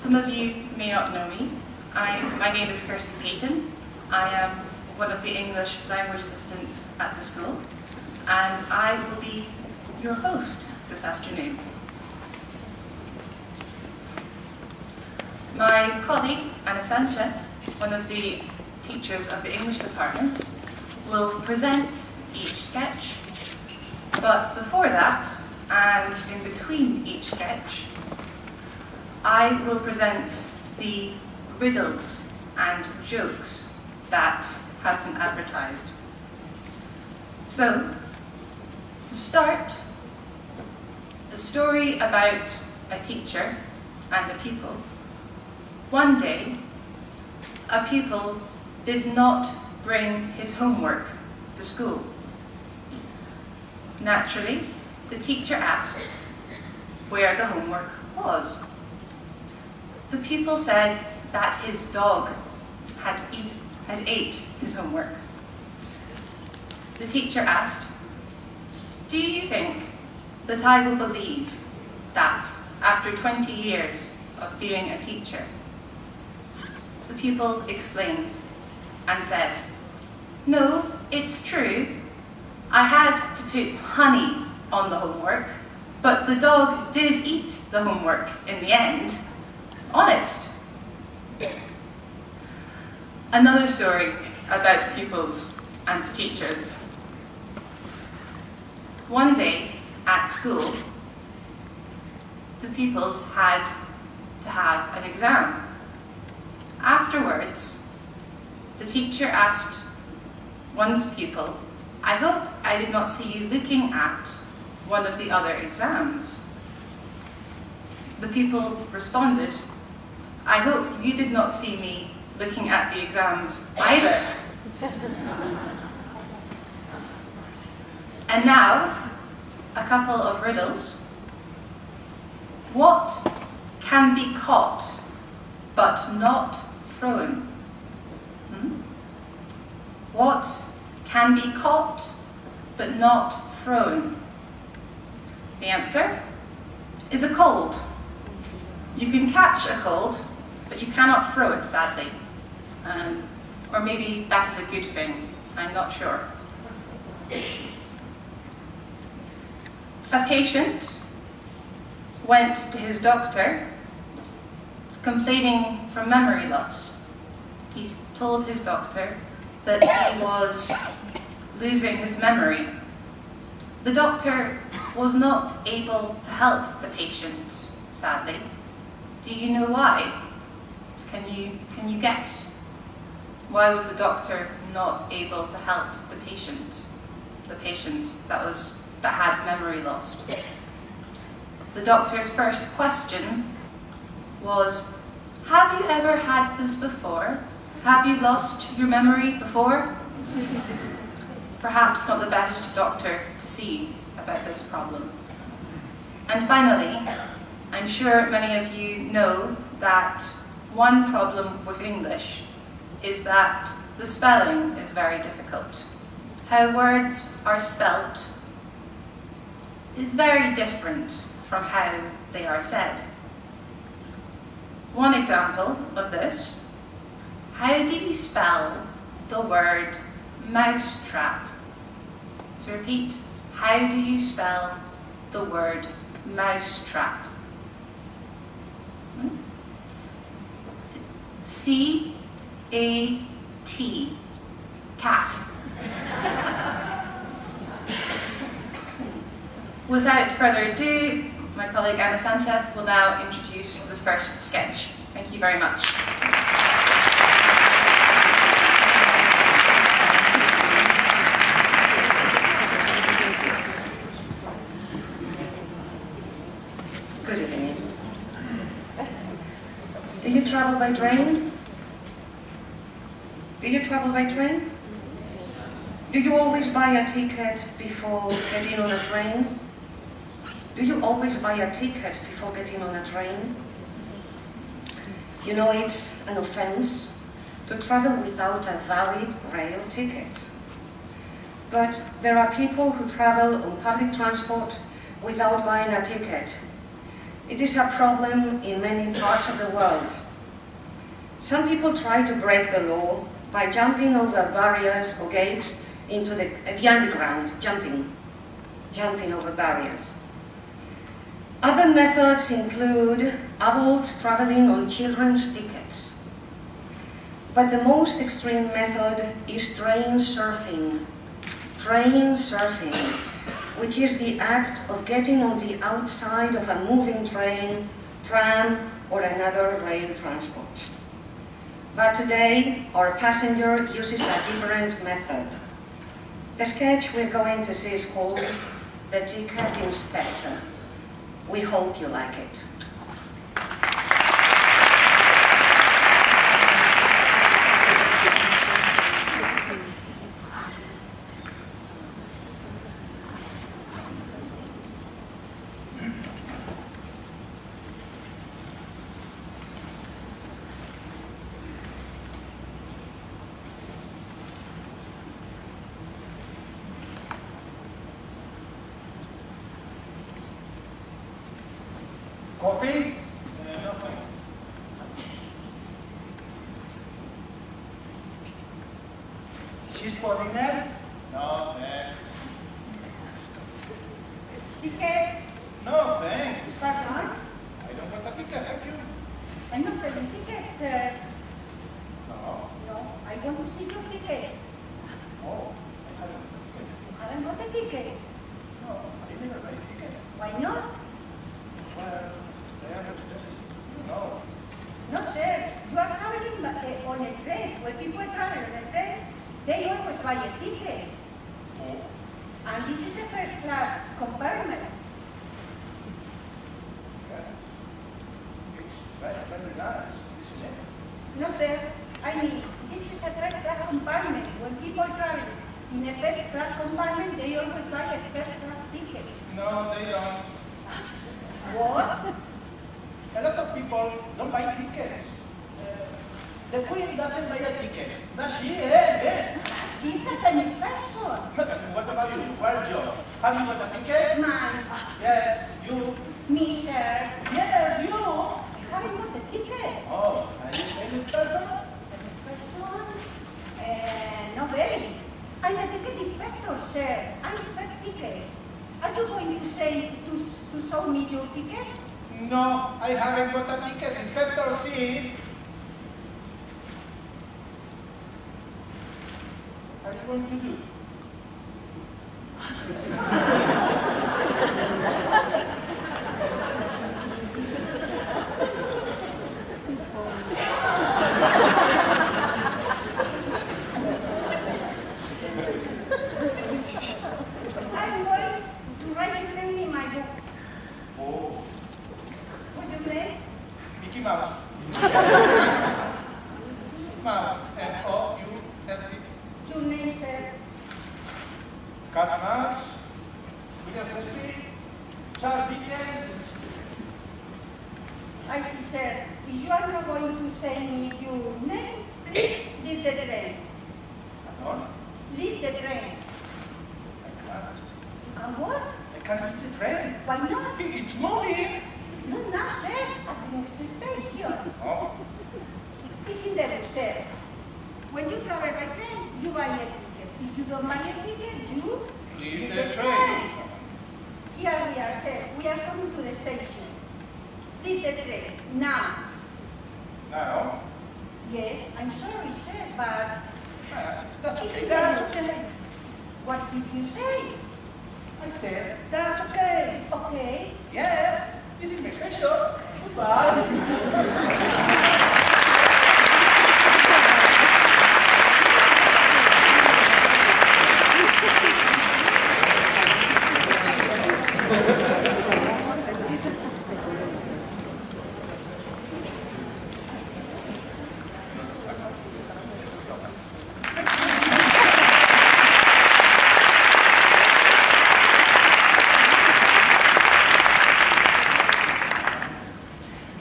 Some of you may not know me. My name is Kirsty Payton. I am one of the English language assistants at the school, and I will be your host this afternoon. My colleague, Anna Sanchez, one of the teachers of the English department, will present each sketch. But before that, and in between each sketch, I will present the riddles and jokes that have been advertised. So, to start, a story about a teacher and a pupil. One day, a pupil did not bring his homework to school. Naturally, the teacher asked where the homework was. The pupil said that his dog had ate his homework. The teacher asked, "Do you think that I will believe that after 20 years of being a teacher?" The pupil explained and said, "No, it's true. I had to put honey on the homework, but the dog did eat the homework in the end. Honest." Another story about pupils and teachers. One day at school, the pupils had to have an exam. Afterwards, the teacher asked one's pupil, "I hope I did not see you looking at one of the other exams." The pupil responded, "I hope you did not see me looking at the exams either." And now, a couple of riddles. What can be caught but not thrown? What can be caught but not thrown? The answer is a cold. You can catch a cold, but you cannot throw it, sadly. Or maybe that is a good thing, I'm not sure. A patient went to his doctor complaining from memory loss. He told his doctor that he was losing his memory. The doctor was not able to help the patient, sadly. Do you know why? Can you guess? Why was the doctor not able to help the patient? The patient that had memory loss. The doctor's first question was, "Have you ever had this before? Have you lost your memory before?" Perhaps not the best doctor to see about this problem. And finally, I'm sure many of you know that one problem with English is that the spelling is very difficult. How words are spelt is very different from how they are said. One example of this: how do you spell the word mousetrap? To repeat, how do you spell the word mousetrap? C-A-T, cat. Without further ado, my colleague Anna Sanchez will now introduce the first sketch. Thank you very much. Good evening. Do you travel by train? Do you travel by train? Do you always buy a ticket before getting on a train? Do you always buy a ticket before getting on a train? You know it's an offense to travel without a valid rail ticket. But there are people who travel on public transport without buying a ticket. It is a problem in many parts of the world. Some people try to break the law by jumping over barriers or gates into the underground, jumping over barriers. Other methods include adults traveling on children's tickets. But the most extreme method is train surfing. Train surfing, which is the act of getting on the outside of a moving train, tram, or another rail transport. But today, our passenger uses a different method. The sketch we're going to see is called The Ticket Inspector. We hope you like it. Coffee? No thanks. She's putting there? No thanks. Tickets? No thanks. Pardon? I don't want a ticket, thank you. I'm not selling tickets, sir. No. No, I want to see your ticket. Oh, I haven't got a ticket. You haven't got a ticket. No, I never buy a ticket. Why not? Well, they are expensive. No. No, sir. You are traveling on a train. When people travel on a train, they always buy a ticket. Oh, And this is a first class compartment. okay. It's very nice, isn't it? No, sir. I mean, this is a first class compartment. When people travel in a first class compartment, they always buy a first class ticket. No, they don't. What? A lot of people don't buy tickets. The Queen doesn't buy a ticket. Does she? She's a famous person. What about you? Where's your? Have you got a ticket? Man, Yes, you. me, sir. Yes, you. I haven't got a ticket. Oh, are you a famous person? No, very. I'm a ticket inspector, sir. I inspect tickets. Are you going to say to show me your ticket? No, I haven't got a ticket. Inspector, see? What are you going to do? I'm going to write your name in my book. Oh, What's your name? Mickey Mouse. Mouse. M-O-U-S-E. Your name, sir. Cat Mouse. William Shakespeare. Charles Dickens. I see, sir. If you are not going to say me your name, please leave the train. Pardon? Leave the train. I can't. You can what? I can't leave the train. Why not? It's moving. No, no, sir. At the next station. Oh, It's in there, sir. When you travel by train, you buy a ticket. If you don't buy a ticket, you leave the train. Here we are, sir. We are coming to the station. Leave the train. Now. Now, Yes, I'm sorry, sir, but that's It's okay. in That's there. okay. what did you say? I said, that's okay. Okay. Yes, this is my special. Goodbye.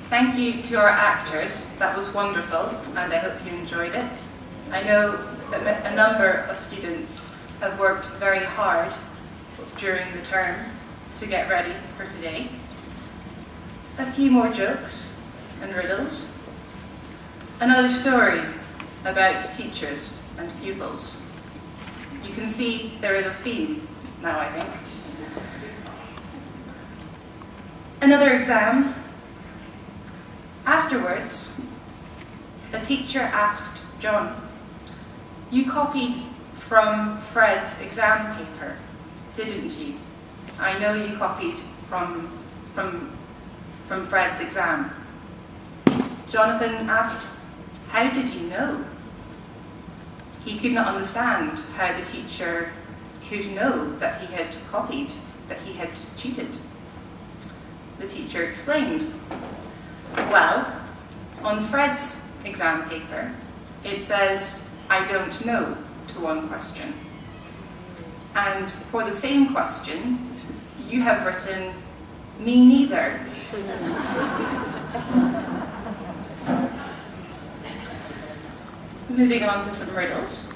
Thank you to our actors. That was wonderful, and I hope you enjoyed it. I know that a number of students have worked very hard during the term to get ready for today. A few more jokes and riddles. Another story about teachers and pupils. You can see there is a theme now, I think. Another exam. Afterwards, a teacher asked John, "You copied from Fred's exam paper, didn't you? I know you copied from Fred's exam." Jonathan asked, "How did you know?" He could not understand how the teacher could know that he had copied, that he had cheated. The teacher explained, "Well, on Fred's exam paper, it says, 'I don't know' to one question. And for the same question, you have written, 'Me neither.'" Moving on to some riddles.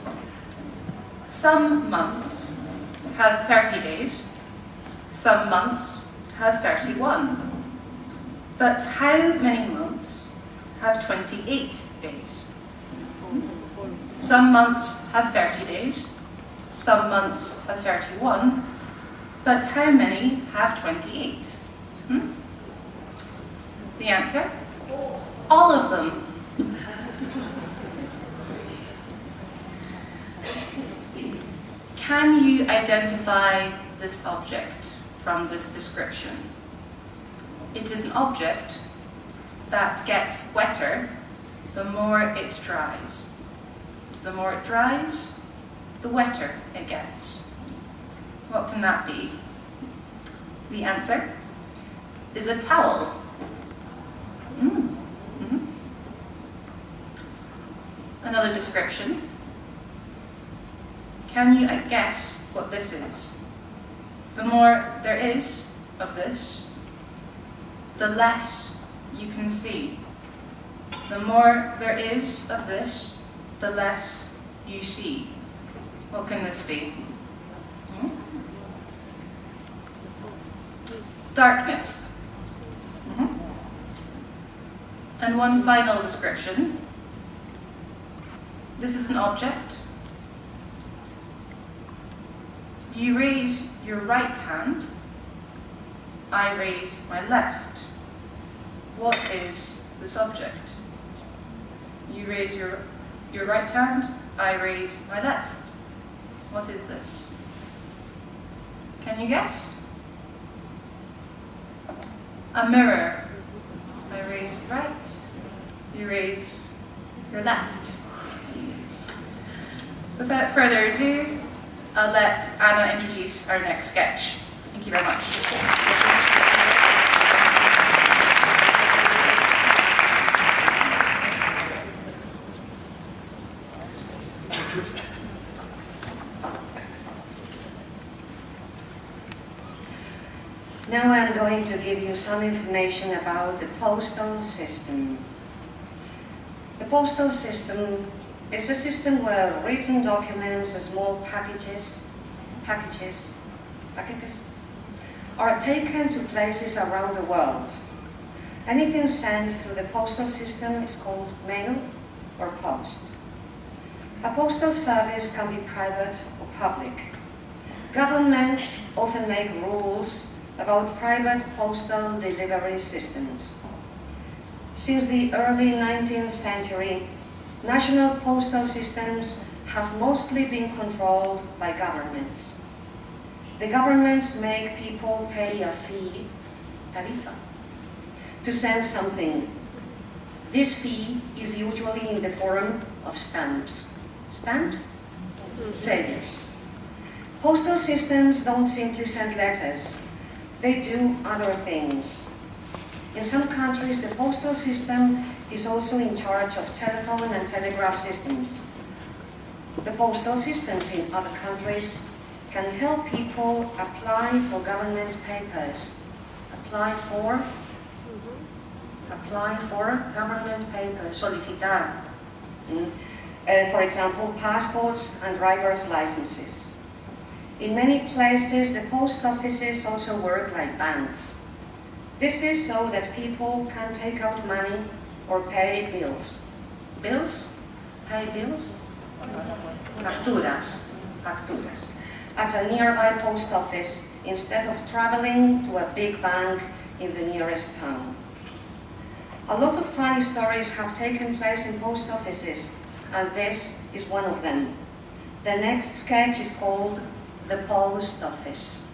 Some months have 30 days, some months have 31. But how many months have 28 days? Some months have 30 days, some months have 31, but how many have 28? The answer? All of them. Can you identify this object from this description? It is an object that gets wetter the more it dries. The more it dries, the wetter it gets. What can that be? The answer is a towel. Another description. Can you guess what this is? The more there is of this, the less you can see. The more there is of this, the less you see. What can this be? Darkness. And one final description. This is an object. You raise your right hand, I raise my left. What is this object? You raise your right hand, I raise my left. What is this? Can you guess? A mirror. I raise right, you raise your left. Without further ado, I'll let Anna introduce our next sketch. Thank you very much. Now I'm going to give you some information about the postal system. The postal system is a system where written documents and small packages are taken to places around the world. Anything sent through the postal system is called mail or post. A postal service can be private or public. Governments often make rules about private postal delivery systems. Since the early 19th century, national postal systems have mostly been controlled by governments. The governments make people pay a fee, tarifa, to send something. This fee is usually in the form of stamps. Stamps? Sellos. Postal systems don't simply send letters. They do other things. In some countries, the postal system is also in charge of telephone and telegraph systems. The postal systems in other countries can help people apply for government papers. Apply for government papers, solicitar. For example, passports and driver's licenses. In many places, the post offices also work like banks. This is so that people can take out money or pay bills. Bills? Pay bills? Facturas. Facturas. At a nearby post office instead of traveling to a big bank in the nearest town. A lot of funny stories have taken place in post offices, and this is one of them. The next sketch is called The Post Office.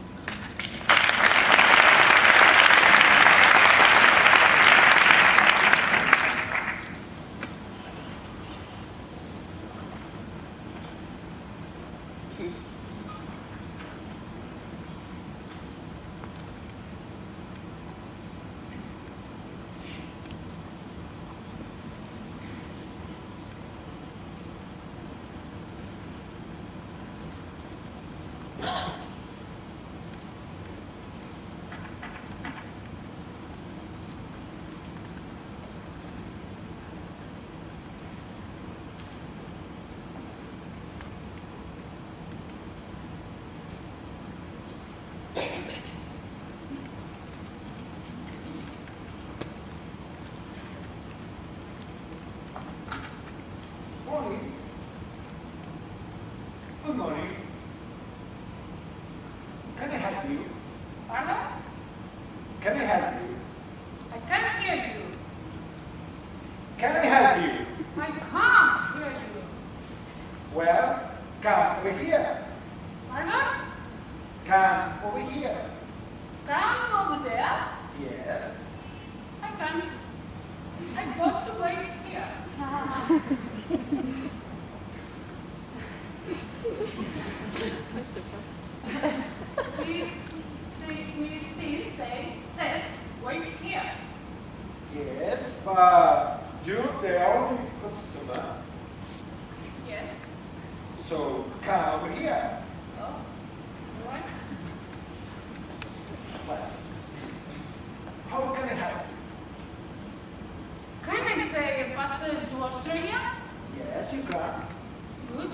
Morning. Good morning. Can I help you? Pardon? Can I help you? I can't hear you. Can I help you? I can't hear you. Well, come over here. Pardon? Come over here. Come over there. Yes. I can't. I've got to wait here. Says, wait here. Yes, but you're the only customer. Yes. So come over here. Oh, all right. Well, how can I help you? Can I say a pass to Australia? Yes, you can. Good.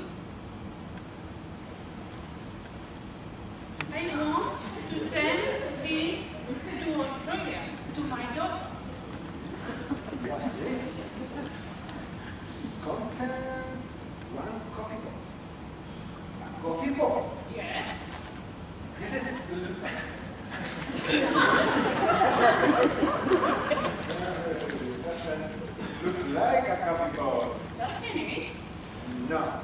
I want to send this to Australia, to my daughter. What's this? Contents one coffee bowl. A coffee bowl. Yes. This is doesn't look like a coffee bowl. Doesn't it? No.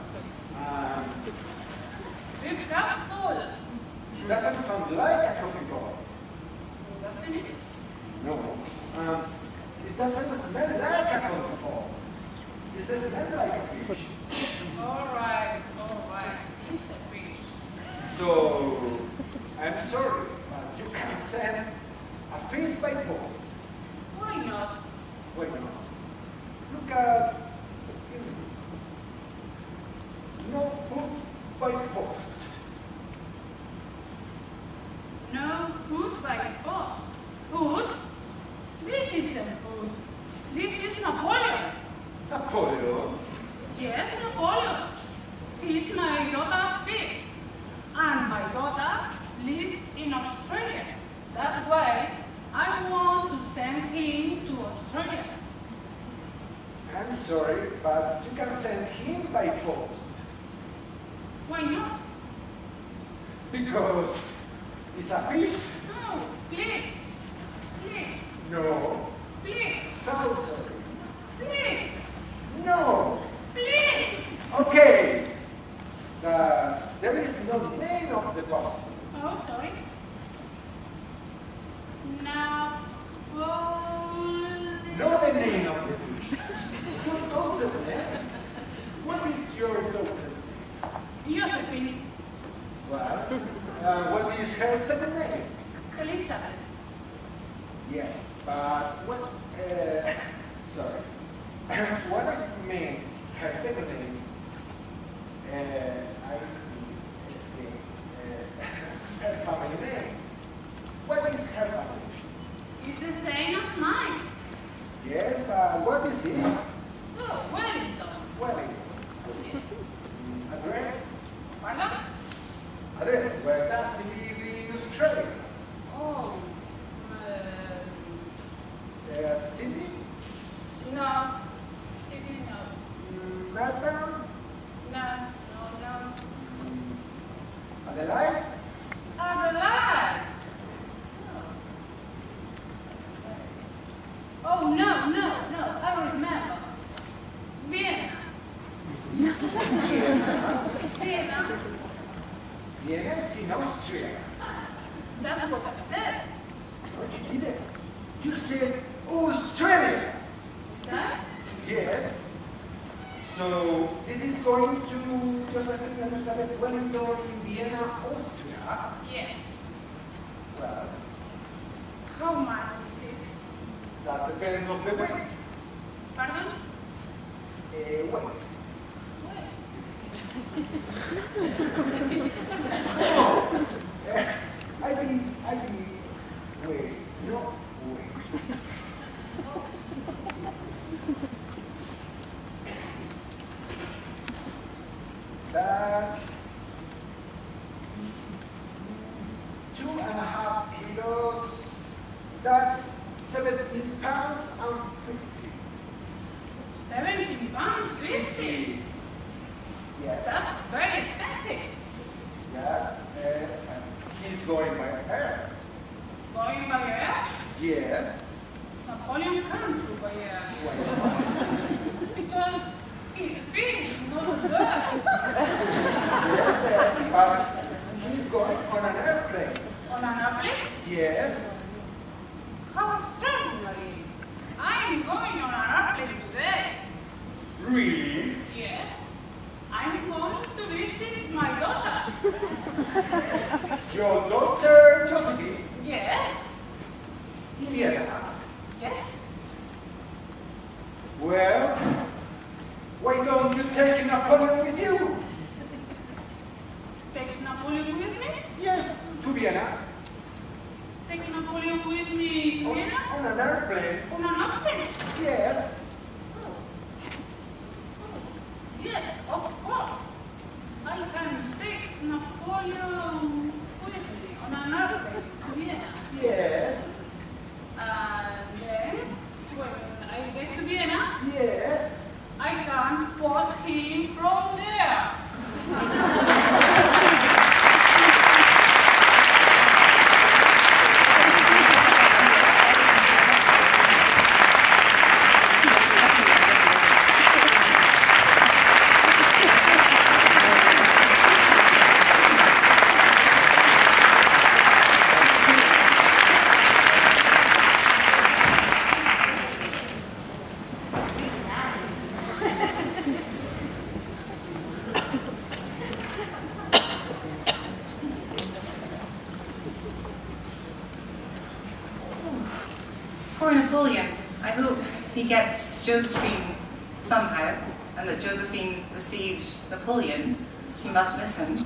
Be careful. It doesn't sound like a coffee bowl. Doesn't it? No. It doesn't smell like a coffee bowl. It doesn't smell like a fish. All right. It's a fish. So, I'm sorry, but you can send a fish by post. Why not? Why not? Look at no food by post. No food by post. Food? This isn't food. This is Napoleon. Napoleon. Yes, Napoleon. He's my daughter's fish. And my daughter lives in Australia. That's why I want to send him to Australia. I'm sorry, but you can send him by post. Why not? Because it's a fish. No, please. Please. No. Please. So sorry. Please. No. Please. Okay. There is no name of the post. Oh, sorry. Napoleon. Not the name of the fish. Your daughter's name. What is your daughter's name? Josephine. Well, what is her second name? Elizabeth. Yes, but what, sorry. What does it mean, her second name? Her family name. What is her family? It's the same as mine. Yes, but what is it? Oh, Wellington. Well, Yes. address? Pardon? Address. Where does he live in Australia? Oh, Cindy? No. Sydney, no. Madam? No. Adelaide? Adelaide. Oh, no. I remember. Vienna. Vienna. Vienna is in Austria. That's what I said. But you didn't. You said Australia. Huh? Yes. So this is going to Josephine Elizabeth Wellington in Vienna, Austria. Yes. Well, How much is it? that depends on the weight. Pardon? Weight. Well, Oh, I mean, weight, not weight. That's 2.5 kilos. That's 17 pounds and 50. 17 pounds 50. Yes. That's very expensive. Yes. He's going by air. Going by air? Yes. Napoleon can't go by air. Why? Because he's a fish, not a bird. Yes, but he's going on an airplane. On an airplane? Yes. How extraordinary. I'm going on an airplane today. Really? Yes. I'm going to visit my daughter. It's your daughter, Josephine. Yes. In Vienna. Yes. Well, why don't you take Napoleon with you? Take Napoleon with me? Yes, to Vienna. Take Napoleon with me to Vienna? On an airplane. On an airplane? Yes. Yes, of course. I can take Napoleon with me on an airplane to Vienna. Yes. And then, when I get to Vienna, Yes. I can post him from there. Poor Napoleon. I hope he gets to Josephine somehow, and that Josephine receives Napoleon. She must miss him.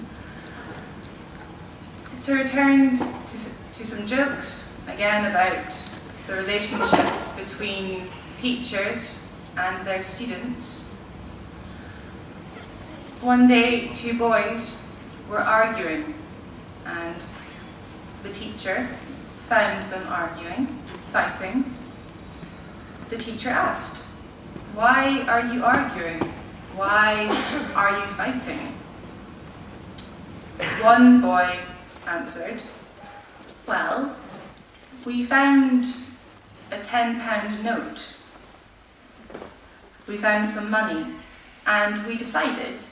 To return to some jokes, again about the relationship between teachers and their students. One day, two boys were arguing, and the teacher found them arguing, fighting. The teacher asked, "Why are you arguing? Why are you fighting?" One boy answered, "Well, we found a £10 note. We found some money, and we decided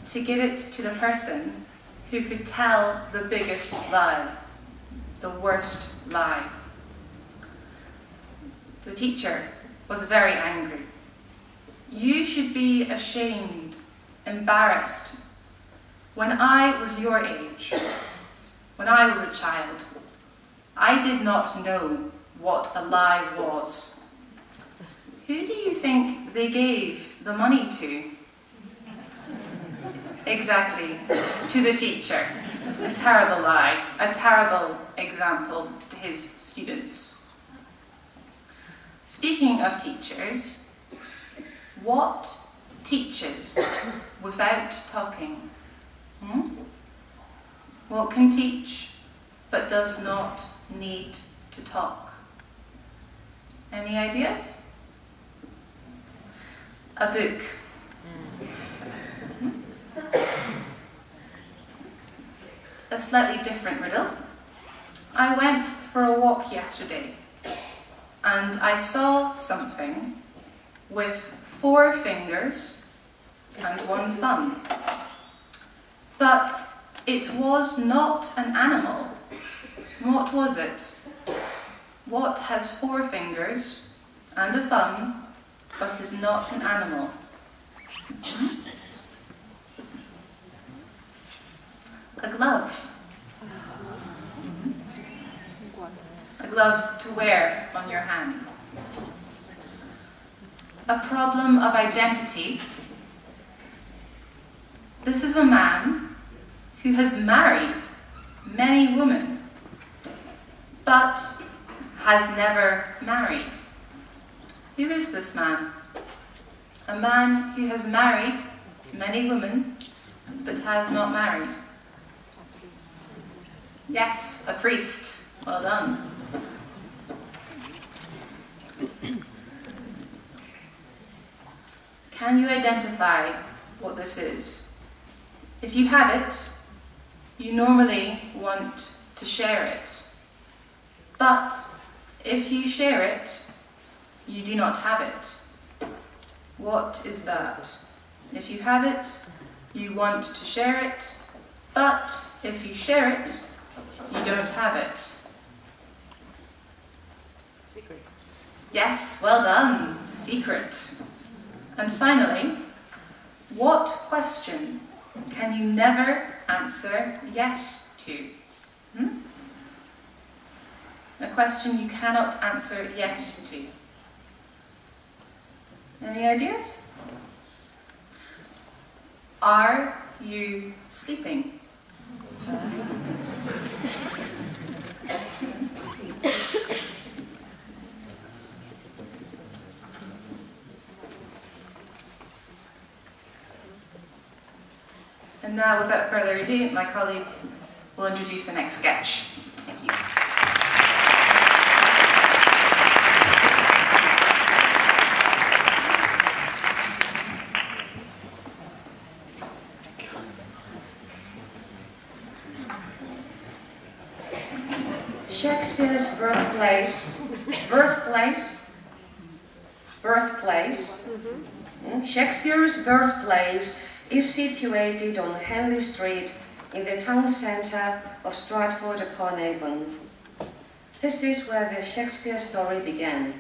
to give it to the person who could tell the biggest lie, the worst lie." The teacher was very angry. "You should be ashamed, embarrassed. When I was your age, when I was a child, I did not know what a lie was. Who do you think they gave the money to?" Exactly, to the teacher. A terrible lie, a terrible example to his students. Speaking of teachers, what teaches without talking? What can teach but does not need to talk? Any ideas? A book. A slightly different riddle. I went for a walk yesterday and I saw something with 4 fingers and 1 thumb. But it was not an animal. What was it? What has 4 fingers and a thumb but is not an animal? A glove. A glove to wear on your hand. A problem of identity. This is a man who has married many women, but has never married. Who is this man? A man who has married many women, but has not married. Yes, a priest. Well done. Can you identify what this is? If you have it, you normally want to share it. But if you share it, you do not have it. What is that? If you have it, you want to share it, but if you share it, you don't have it. Secret. Yes, well done. Secret. And finally, what question can you never answer yes to? A question you cannot answer yes to. Any ideas? Are you sleeping? And now, without further ado, my colleague will introduce the next sketch. Thank you. Shakespeare's birthplace. Shakespeare's birthplace is situated on Henley Street in the town centre of Stratford-upon-Avon. This is where the Shakespeare story began.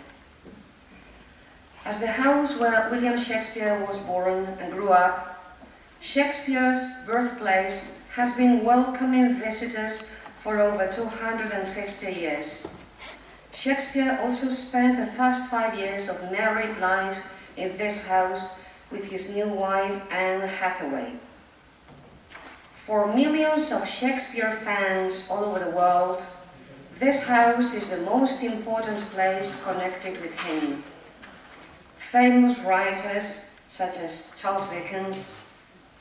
As the house where William Shakespeare was born and grew up, Shakespeare's birthplace has been welcoming visitors for over 250 years. Shakespeare also spent the first 5 years of married life in this house with his new wife, Anne Hathaway. For millions of Shakespeare fans all over the world, this house is the most important place connected with him. Famous writers such as Charles Dickens,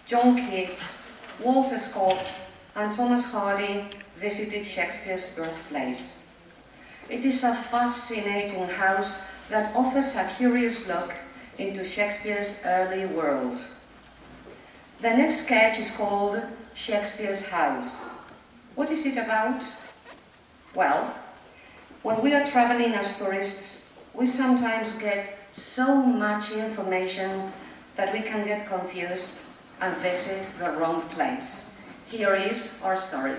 John Keats, Walter Scott, and Thomas Hardy visited Shakespeare's birthplace. It is a fascinating house that offers a curious look into Shakespeare's early world. The next sketch is called Shakespeare's House. What is it about? Well, when we are traveling as tourists, we sometimes get so much information that we can get confused and visit the wrong place. Here is our story.